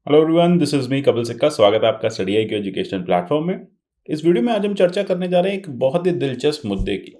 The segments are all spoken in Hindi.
Hello everyone, this is me Kapil सिक्का। स्वागत है आपका स्टडी आई के एजुकेशन प्लेटफॉर्म में। इस वीडियो में आज हम चर्चा करने जा रहे हैं एक बहुत ही दिलचस्प मुद्दे की।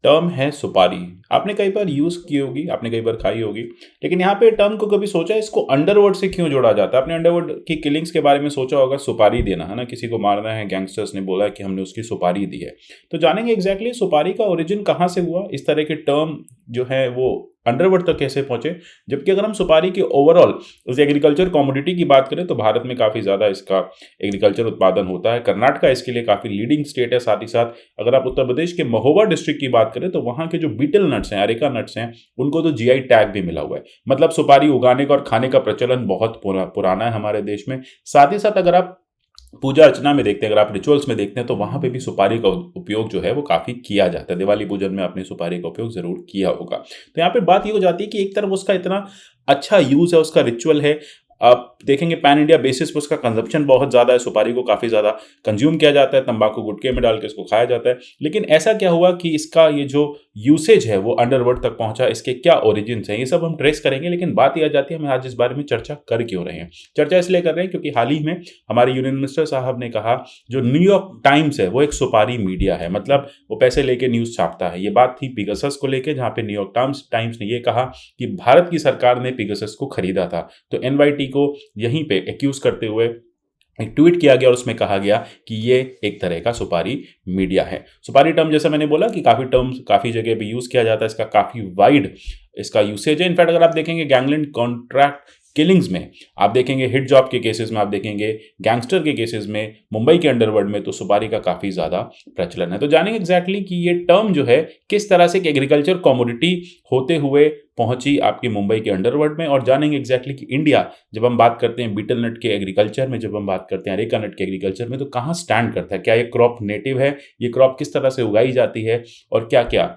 टर्म है सुपारी। आपने कई बार यूज की होगी, आपने कई बार खाई होगी, लेकिन यहाँ पे टर्म को कभी सोचा है इसको अंडरवर्ल्ड से क्यों जोड़ा जाता है? आपने अंडरवर्ल्ड की किलिंग्स के बारे में सोचा होगा। सुपारी देना है ना, किसी को मारना है, गैंगस्टर्स ने बोला कि हमने उसकी सुपारी दी है। तो जानेंगे एग्जैक्टली सुपारी का ओरिजिन कहाँ से हुआ, इस तरह के टर्म जो है वो अंडरवर्ल्ड तक कैसे पहुंचे। जबकि अगर हम सुपारी की ओवरऑल उस एग्रीकल्चर कमोडिटी की बात करें तो भारत में काफ़ी ज़्यादा इसका एग्रीकल्चर उत्पादन होता है। कर्नाटका इसके लिए काफ़ी लीडिंग स्टेट है। साथ ही साथ अगर आप उत्तर प्रदेश के महोबा डिस्ट्रिक्ट की बात करें तो वहाँ के जो बीटल नट्स हैं, अरेका नट्स हैं, उनको तो जीआई टैग भी मिला हुआ है। मतलब सुपारी उगाने का और खाने का प्रचलन बहुत पुराना है हमारे देश में। साथ ही साथ अगर आप पूजा अर्चना में देखते हैं, अगर आप रिचुअल्स में देखते हैं तो वहां पे भी सुपारी का उपयोग जो है वो काफी किया जाता है। दिवाली पूजन में आपने सुपारी का उपयोग जरूर किया होगा। तो यहाँ पे बात ये हो जाती है कि एक तरफ उसका इतना अच्छा यूज है, उसका रिचुअल है। आप देखेंगे पैन इंडिया बेसिस पर उसका कंजप्शन बहुत ज़्यादा है। सुपारी को काफ़ी ज़्यादा कंज्यूम किया जाता है, तंबाकू गुटखे में डाल के इसको खाया जाता है। लेकिन ऐसा क्या हुआ कि इसका ये जो यूसेज है वो अंडरवर्ल्ड तक पहुंचा, इसके क्या ओरिजिन्स हैं, ये सब हम ट्रेस करेंगे। लेकिन बात यह आ जाती है हम आज इस बारे में चर्चा कर क्यों रहे हैं। चर्चा इसलिए कर रहे हैं क्योंकि हाल ही में हमारे यूनियन मिनिस्टर साहब ने कहा जो न्यूयॉर्क टाइम्स है वो एक सुपारी मीडिया है, मतलब वो पैसे लेके न्यूज़ छापता है। ये बात थी पिगासस को लेकर, जहाँ पे न्यूयॉर्क टाइम्स ने ये कहा कि भारत की सरकार ने पिगासस को खरीदा था। तो एनवाईटी को यहीं पे एक्यूज करते हुए एक ट्वीट किया गया और उसमें कहा गया कि ये एक तरह का सुपारी मीडिया है। सुपारी टर्म जैसा मैंने बोला कि काफ़ी जगह भी यूज़ किया जाता है, इसका काफ़ी वाइड इसका यूसेज है। इनफैक्ट अगर आप देखेंगे गैंगलैंड कॉन्ट्रैक्ट किलिंग्स में, आप देखेंगे हिट जॉब के केसेस में, आप देखेंगे गैंगस्टर के केसेस में, मुंबई के अंडरवर्ल्ड में, तो सुपारी का काफ़ी ज़्यादा प्रचलन है। तो जानेंगे एग्जैक्टली कि ये टर्म जो है किस तरह से एक एग्रीकल्चर कमोडिटी होते हुए पहुंची आपकी मुंबई के अंडरवर्ल्ड में, और जानेंगे एग्जैक्टली कि इंडिया जब हम बात करते हैं बीटल नट के एग्रीकल्चर में, जब हम बात करते हैं अरेका नट के एग्रीकल्चर में, तो कहाँ स्टैंड करता है। क्या ये क्रॉप नेटिव है, ये क्रॉप किस तरह से उगाई जाती है, और क्या क्या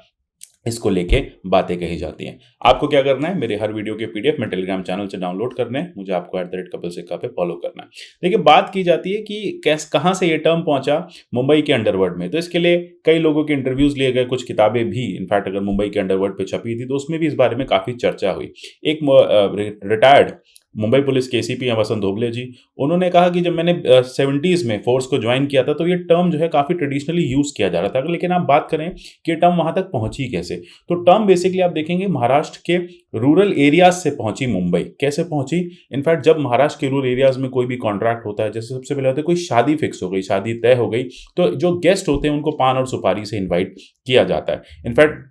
इसको लेके बातें कही जाती हैं। आपको क्या करना है, मेरे हर वीडियो के पीडीएफ में टेलीग्राम चैनल से डाउनलोड करने हैं, मुझे आपको @कपिल सिक्का पे फॉलो करना है। देखिए, बात की जाती है कि कहाँ से ये टर्म पहुंचा मुंबई के अंडरवर्ल्ड में। तो इसके लिए कई लोगों के इंटरव्यूज लिए गए, कुछ किताबें भी इनफैक्ट अगर मुंबई के अंडरवर्ल्ड पे छपी थी तो उसमें भी इस बारे में काफ़ी चर्चा हुई। एक रिटायर्ड मुंबई पुलिस के एसीपी हैं वसंत धोगले जी, उन्होंने कहा कि जब मैंने 70s में फोर्स को ज्वाइन किया था तो ये टर्म जो है काफ़ी ट्रेडिशनली यूज़ किया जा रहा था। लेकिन आप बात करें कि ये टर्म वहाँ तक पहुँची कैसे, तो टर्म बेसिकली आप देखेंगे महाराष्ट्र के रूरल एरियाज से पहुँची मुंबई। कैसे पहुँची? इनफैक्ट जब महाराष्ट्र के रूरल एरियाज में कोई भी कॉन्ट्रैक्ट होता है, जैसे सबसे पहले होता है कोई शादी फिक्स हो गई, शादी तय हो गई, तो जो गेस्ट होते हैं उनको पान और सुपारी से इन्वाइट किया जाता है। इनफैक्ट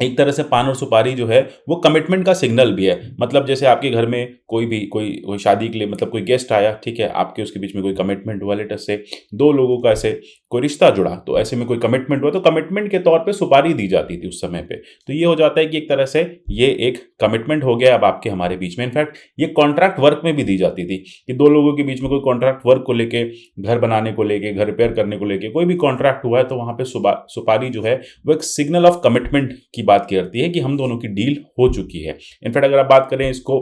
एक तरह से पान और सुपारी जो है वो कमिटमेंट का सिग्नल भी है। मतलब जैसे आपके घर में कोई शादी के लिए, मतलब कोई गेस्ट आया, ठीक है, आपके उसके बीच में कोई कमिटमेंट हुआ, लेटर से दो लोगों का ऐसे कोई रिश्ता जुड़ा, तो ऐसे में कोई कमिटमेंट हुआ तो कमिटमेंट के तौर पे सुपारी दी जाती थी उस समय पे। तो ये हो जाता है कि एक तरह से ये एक कमिटमेंट हो गया अब आपके हमारे बीच में। इनफैक्ट ये कॉन्ट्रैक्ट वर्क में भी दी जाती थी कि दो लोगों के बीच में कोई कॉन्ट्रैक्ट वर्क को लेके, घर बनाने को लेके, घर रिपेयर करने को लेके कोई भी कॉन्ट्रैक्ट हुआ है तो वहाँ पे सुपारी जो है वो एक सिग्नल ऑफ कमिटमेंट की बात करती है कि हम दोनों की डील हो चुकी है। इनफैक्ट अगर आप बात करें इसको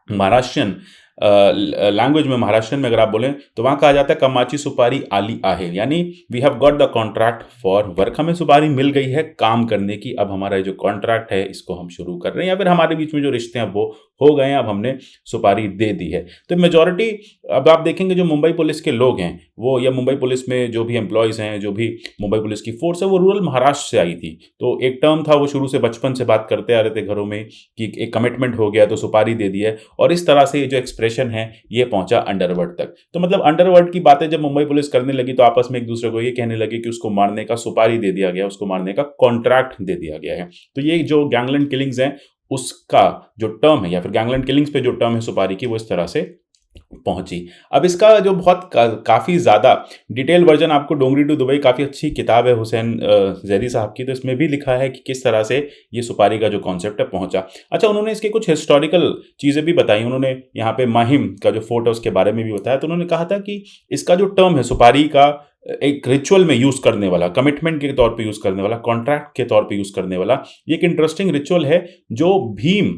महाराष्ट्रियन लैंग्वेज में, महाराष्ट्र में अगर आप बोलें तो वहाँ कहा जाता है कमाची सुपारी आली आहे, यानी we have got the contract for work. हमें सुपारी मिल गई है काम करने की, अब हमारा जो कॉन्ट्रैक्ट है इसको हम शुरू कर रहे हैं, या फिर हमारे बीच में जो रिश्ते हैं वो हो गए हैं, अब हमने सुपारी दे दी है। तो मेजॉरिटी अब आप देखेंगे जो मुंबई पुलिस के लोग हैं वो, या मुंबई पुलिस में जो भी एम्प्लॉयज़ हैं, जो भी मुंबई पुलिस की फोर्स है, वो रूरल महाराष्ट्र से आई थी। तो एक टर्म था, वो शुरू से बचपन से बात करते आ रहे थे घरों में कि एक कमिटमेंट हो गया तो सुपारी दे दी है, और इस तरह से जो एक्सप्रेशन है ये पहुंचा अंडरवर्ल्ड तक। तो मतलब अंडरवर्ल्ड की बातें जब मुंबई पुलिस करने लगी तो आपस में एक दूसरे को ये कहने लगे कि उसको मारने का सुपारी दे दिया गया, उसको मारने का कॉन्ट्रैक्ट दे दिया गया है। तो ये जो गैंगलैंड किलिंग्स हैं उसका जो टर्म है, या फिर गैंगलैंड किलिंग्स पे जो टर्म है सुपारी की, वो इस तरह से पहुंची। अब इसका जो बहुत काफ़ी ज़्यादा डिटेल वर्जन आपको डोंगरी टू दुबई, काफ़ी अच्छी किताब है हुसैन जैदी साहब की, तो इसमें भी लिखा है कि किस तरह से ये सुपारी का जो कॉन्सेप्ट है पहुंचा। अच्छा, उन्होंने इसके कुछ हिस्टोरिकल चीज़ें भी बताई। उन्होंने यहाँ पे माहिम का जो फोर्ट है उसके बारे में भी बताया। तो उन्होंने कहा था कि इसका जो टर्म है सुपारी का, एक रिचुअल में यूज़ करने वाला, कमिटमेंट के तौर पर यूज़ करने वाला, कॉन्ट्रैक्ट के तौर पर यूज़ करने वाला, ये एक इंटरेस्टिंग रिचुअल है जो भीम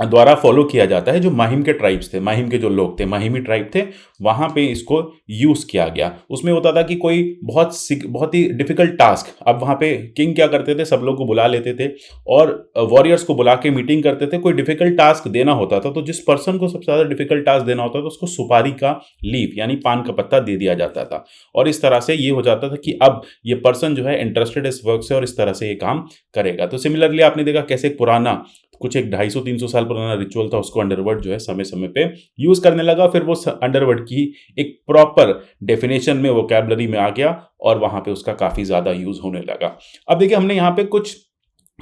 द्वारा फॉलो किया जाता है। जो माहिम के ट्राइब्स थे, माहिम के जो लोग थे, माहिमी ट्राइब थे, वहाँ पे इसको यूज़ किया गया। उसमें होता था कि कोई बहुत ही डिफिकल्ट टास्क, अब वहाँ पे किंग क्या करते थे, सब लोग को बुला लेते थे और वॉरियर्स को बुला के मीटिंग करते थे। कोई डिफिकल्ट टास्क देना होता था तो जिस पर्सन को सबसे ज़्यादा डिफिकल्ट टास्क देना होता था उसको सुपारी का लीफ यानी पान का पत्ता दे दिया जाता था। और इस तरह से ये हो जाता था कि अब ये पर्सन जो है इंटरेस्टेड इस वर्क से और इस तरह से ये काम करेगा। तो सिमिलरली आपने देखा कैसे एक पुराना, कुछ एक 250-300 साल पुराना रिचुअल था, उसको अंडरवर्ल्ड जो है समय समय पे यूज करने लगा। फिर वो अंडरवर्ल्ड की एक प्रॉपर डेफिनेशन में, वोकैबुलरी में आ गया और वहां पे उसका काफी ज्यादा यूज होने लगा। अब देखिए, हमने यहाँ पे कुछ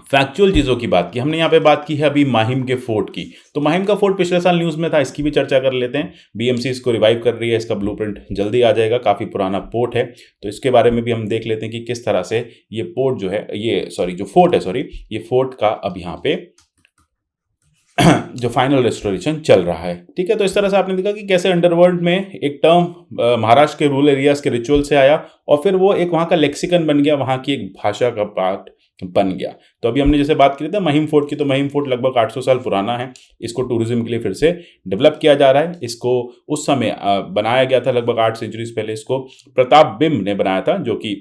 फैक्चुअल चीजों की बात की, हमने यहाँ पे बात की है अभी माहिम के फोर्ट की। तो माहिम का फोर्ट पिछले साल न्यूज में था, इसकी भी चर्चा कर लेते हैं। बीएमसी इसको रिवाइव कर रही है, इसका ब्लूप्रिंट जल्दी आ जाएगा, काफी पुराना पोर्ट है। तो इसके बारे में भी हम देख लेते हैं कि किस तरह से ये पोर्ट जो है, ये जो फोर्ट है, ये फोर्ट का अब यहाँ पे जो फाइनल रेस्टोरेशन चल रहा है। ठीक है, तो इस तरह से आपने देखा कि कैसे अंडरवर्ल्ड में एक टर्म महाराष्ट्र के रूरल एरियाज के रिचुअल से आया और फिर वो एक वहाँ का लेक्सिकन बन गया, वहाँ की एक भाषा का पार्ट बन गया। तो अभी हमने जैसे बात की थी महिम फोर्ट की, तो महिम फोर्ट लगभग 800 साल पुराना है। इसको टूरिज्म के लिए फिर से डेवलप किया जा रहा है। इसको उस समय बनाया गया था लगभग 8 सेंचुरीज पहले, इसको प्रताप बिंब ने बनाया था, जो कि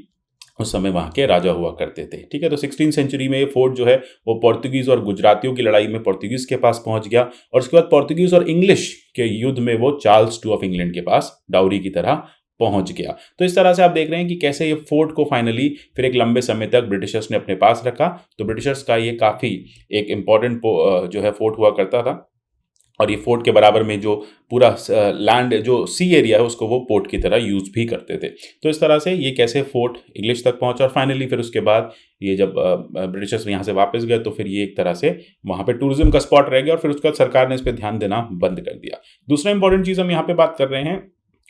उस समय वहाँ के राजा हुआ करते थे। ठीक है, तो 16वीं सेंचुरी में ये फोर्ट जो है वो पोर्तुगीज और गुजरातियों की लड़ाई में पोर्तुगीज के पास पहुंच गया और उसके बाद पोर्तुगीज और इंग्लिश के युद्ध में वो चार्ल्स II ऑफ इंग्लैंड के पास डाउरी की तरह पहुंच गया। तो इस तरह से आप देख रहे हैं कि कैसे ये फोर्ट को फाइनली फिर एक लंबे समय तक ब्रिटिशर्स ने अपने पास रखा। तो ब्रिटिशर्स का ये काफ़ी एक इम्पॉर्टेंट जो है फोर्ट हुआ करता था और ये फोर्ट के बराबर में जो पूरा लैंड, जो सी एरिया है, उसको वो पोर्ट की तरह यूज भी करते थे। तो इस तरह से ये कैसे फोर्ट इंग्लिश तक पहुंचा और फाइनली फिर उसके बाद ये जब ब्रिटिशर्स यहाँ से वापस गए तो फिर ये एक तरह से वहाँ पे टूरिज्म का स्पॉट रह गया और फिर उसके बाद सरकार ने इस पर ध्यान देना बंद कर दिया। दूसरा इंपॉर्टेंट चीज़ हम यहाँ पे बात कर रहे हैं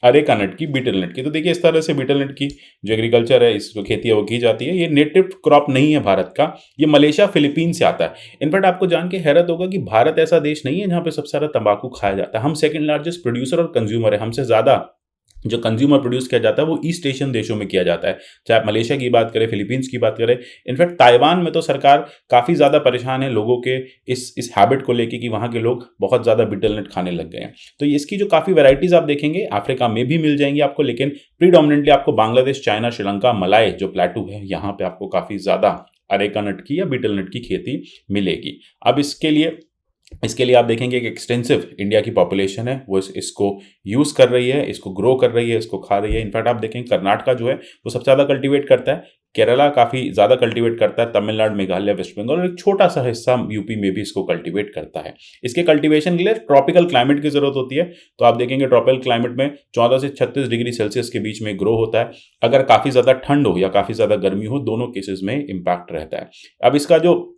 अरेका नट की, बीटल नट की। तो देखिए, इस तरह से बीटल नट की जो एग्रीकल्चर है, इस जो खेती है वो की जाती है। ये नेटिव क्रॉप नहीं है भारत का, ये मलेशिया फिलीपीन से आता है। इनफैक्ट आपको जान के हैरत होगा कि भारत ऐसा देश नहीं है जहाँ पे सबसे ज़्यादा तंबाकू खाया जाता है। हम सेकंड लार्जेस्ट प्रोड्यूसर और कंज्यूमर है, हमसे ज़्यादा जो कंज्यूमर प्रोड्यूस किया जाता है वो ईस्ट एशियन देशों में किया जाता है, चाहे आप मलेशिया की बात करें, फिलीपींस की बात करें। इनफैक्ट ताइवान में तो सरकार काफ़ी ज़्यादा परेशान है लोगों के इस हैबिट को लेके कि वहाँ के लोग बहुत ज़्यादा बीटल नट खाने लग गए हैं। तो इसकी जो काफ़ी वैरायटीज़ आप देखेंगे अफ्रीका में भी मिल जाएंगी आपको, लेकिन प्रीडोमिनेंटली आपको बांग्लादेश, चाइना, श्रीलंका, मलाय जो प्लेटू है, यहाँ पे आपको काफ़ी ज़्यादा अरेका नट की या बीटल नट की खेती मिलेगी। अब इसके लिए आप देखेंगे कि एक्सटेंसिव इंडिया की पॉपुलेशन है वो इसको यूज़ कर रही है, इसको ग्रो कर रही है, इसको खा रही है। इनफैक्ट आप देखेंगे कर्नाटका जो है वो सबसे ज़्यादा कल्टीवेट करता है, केरला काफ़ी ज़्यादा कल्टीवेट करता है, तमिलनाडु, मेघालय, वेस्ट बंगाल और एक छोटा सा हिस्सा यूपी में भी इसको कल्टीवेट करता है। इसके कल्टीवेशन के लिए ट्रॉपिकल क्लाइमेट की ज़रूरत होती है। तो आप देखेंगे ट्रॉपिकल क्लाइमेट में 14 से 36 डिग्री सेल्सियस के बीच में ग्रो होता है। अगर काफ़ी ज़्यादा ठंड हो या काफ़ी ज़्यादा गर्मी हो, दोनों केसेस में इम्पैक्ट रहता है। अब इसका जो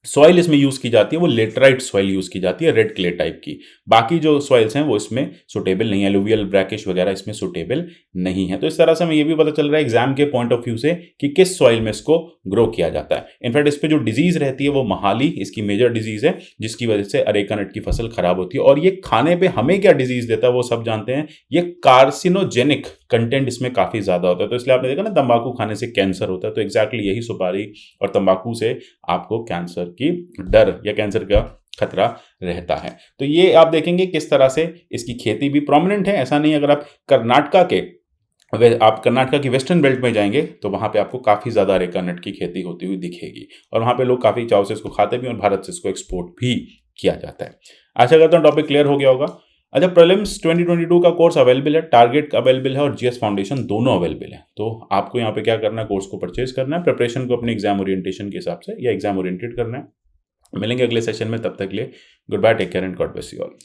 सॉइल इसमें यूज़ की जाती है वो लेटराइट सॉइल यूज़ की जाती है, रेड क्ले टाइप की। बाकी जो सॉइल्स हैं वो इसमें सुटेबल नहीं है, एलुवियल, ब्रैकिश वगैरह इसमें सुटेबल नहीं है। तो इस तरह से हमें ये भी पता चल रहा है एग्जाम के पॉइंट ऑफ व्यू से कि किस सॉइल में इसको ग्रो किया जाता है। इनफैक्ट इस पर जो डिजीज रहती है वो महाली इसकी मेजर डिजीज है, जिसकी वजह से अरेका नट की फसल खराब होती है। और ये खाने पर हमें क्या डिजीज देता है वो सब जानते हैं, ये कार्सिनोजेनिक कंटेंट इसमें काफ़ी ज़्यादा होता है। तो इसलिए आपने देखा ना, तंबाकू खाने से कैंसर होता है। तो एग्जैक्टली यही सुपारी और तंबाकू से आपको कैंसर की डर या कैंसर का खतरा रहता है। तो ये आप देखेंगे किस तरह से इसकी खेती भी प्रोमिनेंट है। ऐसा नहीं, अगर आप कर्नाटका की वेस्टर्न बेल्ट में जाएंगे तो वहाँ पे आपको काफ़ी ज़्यादा अरेका नट की खेती होती हुई दिखेगी और वहाँ पे लोग काफ़ी चाव से इसको खाते भी और भारत से इसको एक्सपोर्ट भी किया जाता है। आशा करता हूँ टॉपिक क्लियर हो गया होगा। अच्छा, प्रीलिम्स 2022 का कोर्स अवेलेबल है, टारगेट अवेलेबल है और जीएस फाउंडेशन दोनों अवेलेबल है। तो आपको यहाँ पे क्या करना है, कोर्स को परचेज करना है, प्रिपरेशन को अपने एग्जाम ओरिएंटेशन के हिसाब से या एग्जाम ओरिएंटेड करना है। मिलेंगे अगले सेशन में, तब तक के लिए good bye, take care and God bless you all.